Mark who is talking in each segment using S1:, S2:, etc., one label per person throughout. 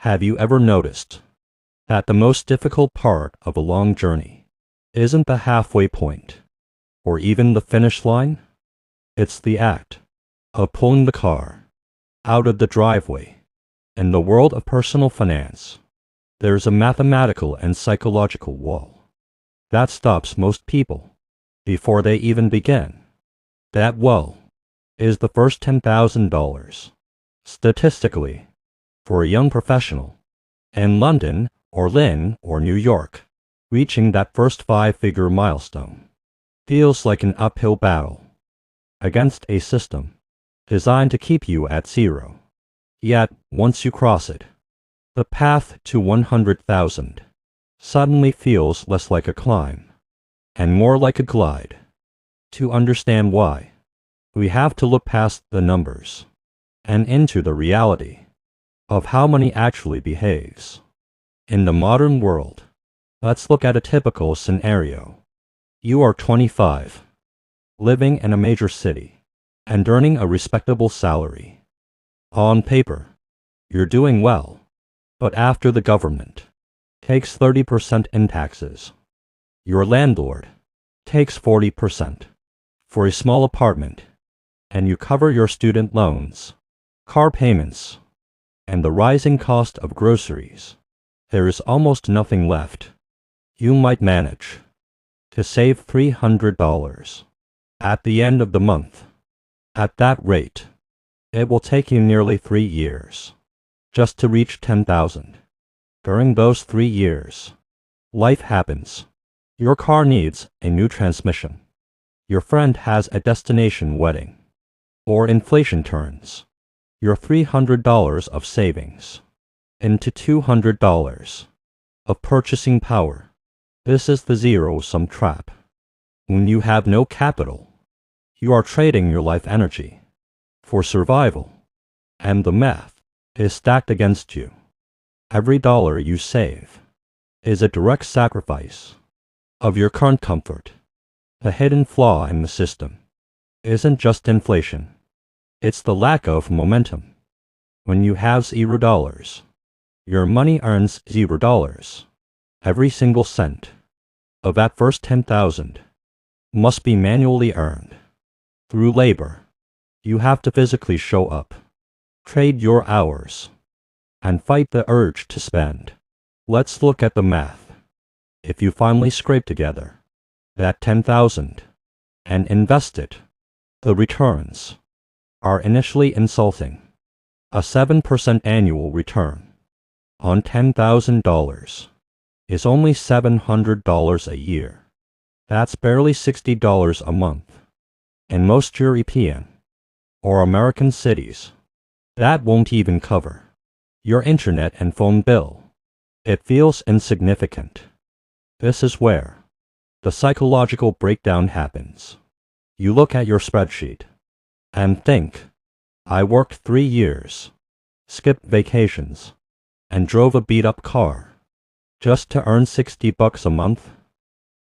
S1: Have you ever noticed that the most difficult part of a long journey isn't the halfway point or even the finish line? It's the act of pulling the car out of the driveway. In the world of personal finance, there's a mathematical and psychological wall that stops most people before they even begin. That wall is the first $10,000. Statistically, for a young professional in London or Lynn or New York, reaching that first five-figure milestone feels like an uphill battle against a system designed to keep you at zero. Yet, once you cross it, the path to 100,000 suddenly feels less like a climb and more like a glide. To understand why, we have to look past the numbers and into the reality of how money actually behaves. In the modern world, let's look at a typical scenario. You are 25, living in a major city, and earning a respectable salary. On paper, you're doing well, but after the government takes 30% in taxes, your landlord takes 40% for a small apartment, and you cover your student loans, car payments, and the rising cost of groceries, there is almost nothing left. You might manage to save $300 at the end of the month. At that rate, it will take you nearly 3 years just to reach 10,000. During those 3 years, life happens. Your car needs a new transmission. Your friend has a destination wedding. Or inflation turns your $300 of savings into $200 of purchasing power. This is the zero-sum trap. When you have no capital, you are trading your life energy for survival, and the math is stacked against you. Every dollar you save is a direct sacrifice of your current comfort. The hidden flaw in the system isn't just inflation. It's the lack of momentum. When you have $0, your money earns $0. Every single cent of that first 10,000 must be manually earned through labor. You have to physically show up, trade your hours, and fight the urge to spend. Let's look at the math. If you finally scrape together that 10,000 and invest it, the returns are initially insulting. A 7% annual return on $10,000 is only $700 a year. That's barely $60 a month. In most European or American cities, that won't even cover your internet and phone bill. It feels insignificant. This is where the psychological breakdown happens. You look at your spreadsheet and think, I worked 3 years, skipped vacations, and drove a beat-up car just to earn $60 a month.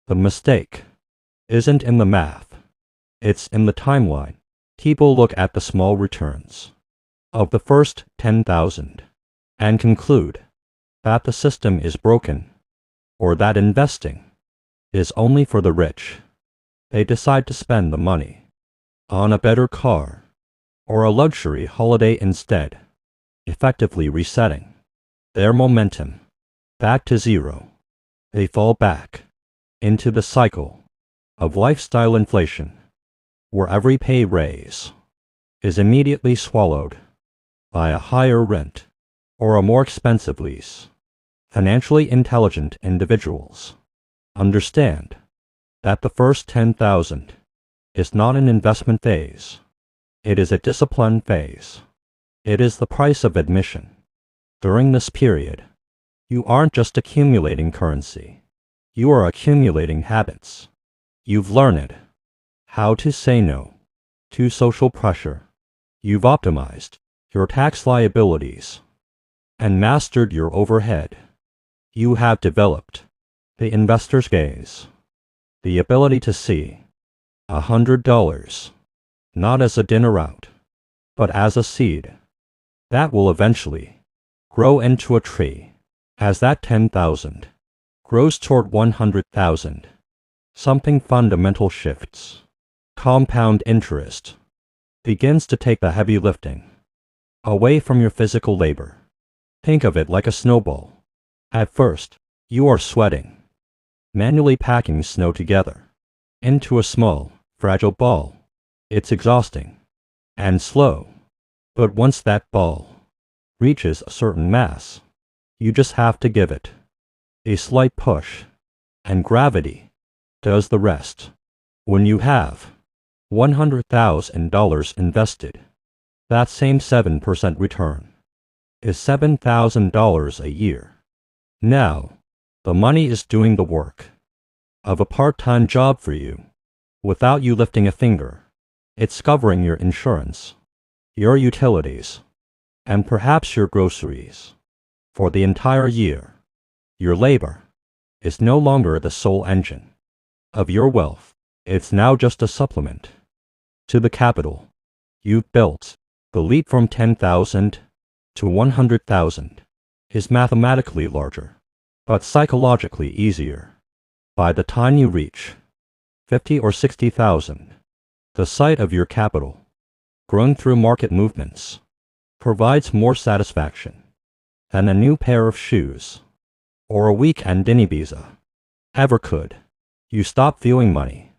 S1: The mistake isn't in the math. It's in the timeline. People look at the small returns of the first 10,000 and conclude that the system is broken or that investing is only for the rich. They decide to spend the money on a better car or a luxury holiday instead, effectively resetting their momentum back to zero. They fall back into the cycle of lifestyle inflation, where every pay raise is immediately swallowed by a higher rent or a more expensive lease. Financially intelligent individuals understand that the first 10,000 is not an investment phase. It is a discipline phase. It is the price of admission. During this period, you aren't just accumulating currency. You are accumulating habits. You've learned how to say no to social pressure. You've optimized your tax liabilities and mastered your overhead. You have developed the investor's gaze, the ability to see $100 not as a dinner out, but as a seed that will eventually grow into a tree. As that 10,000 grows toward 100,000, something fundamental shifts. Compound interest begins to take the heavy lifting away from your physical labor. Think of it like a snowball. At first, you are sweating, manually packing snow together into a small, fragile ball. It's exhausting and slow, but once that ball reaches a certain mass, you just have to give it a slight push, and gravity does the rest. When you have $100,000 invested, that same 7% return is $7,000 a year. Now, the money is doing the work of a part-time job for you without you lifting a finger. It's covering your insurance, your utilities, and perhaps your groceries for the entire year. Your labor is no longer the sole engine of your wealth. It's now just a supplement to the capital you've built. The leap from 10,000 to 100,000 is mathematically larger, but psychologically easier. By the time you reach 50 or 60,000, the sight of your capital, grown through market movements, provides more satisfaction than a new pair of shoes or a weekend in Ibiza ever could. You stop viewing money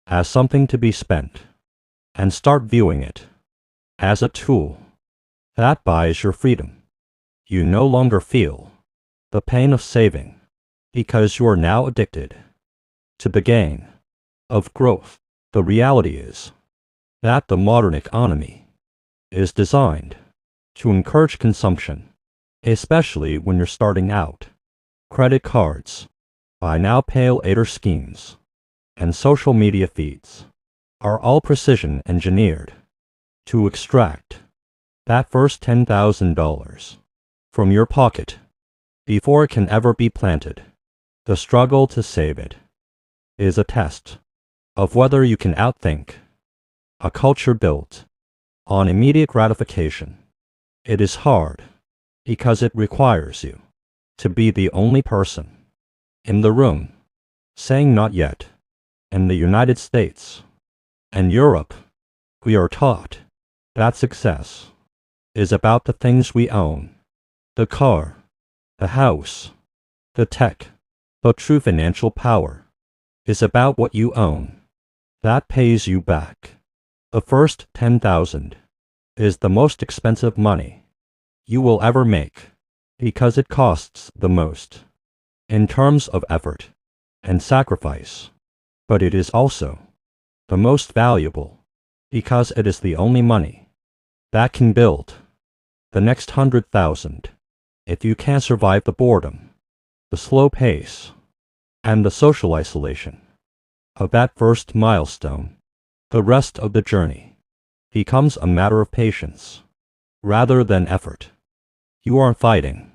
S1: as something to be spent and start viewing it as a tool that buys your freedom. You no longer feel the pain of saving because you are now addicted to the gain of growth. The reality is that the modern economy is designed to encourage consumption, especially when you're starting out. Credit cards, buy now pay later schemes, and social media feeds are all precision engineered to extract that first $10,000 from your pocket before it can ever be planted. The struggle to save it is a test of whether you can outthink a culture built on immediate gratification. It is hard because it requires you to be the only person in the room saying not yet. In the United States and Europe, we are taught that success is about the things we own: the car, the house, the tech. But true financial power is about what you own that pays you back. The first 10,000 is the most expensive money you will ever make because it costs the most in terms of effort and sacrifice. But it is also the most valuable because it is the only money that can build the next 100,000. If you can't survive the boredom, the slow pace, and the social isolation of that first milestone, the rest of the journey becomes a matter of patience rather than effort. You aren't fighting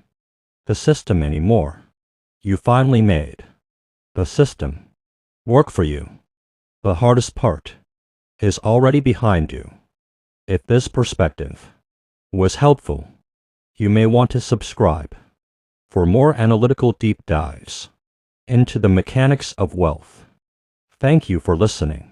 S1: the system anymore. You finally made the system work for you. The hardest part is already behind you. If this perspective was helpful, you may want to subscribe for more analytical deep dives into the mechanics of wealth. Thank you for listening.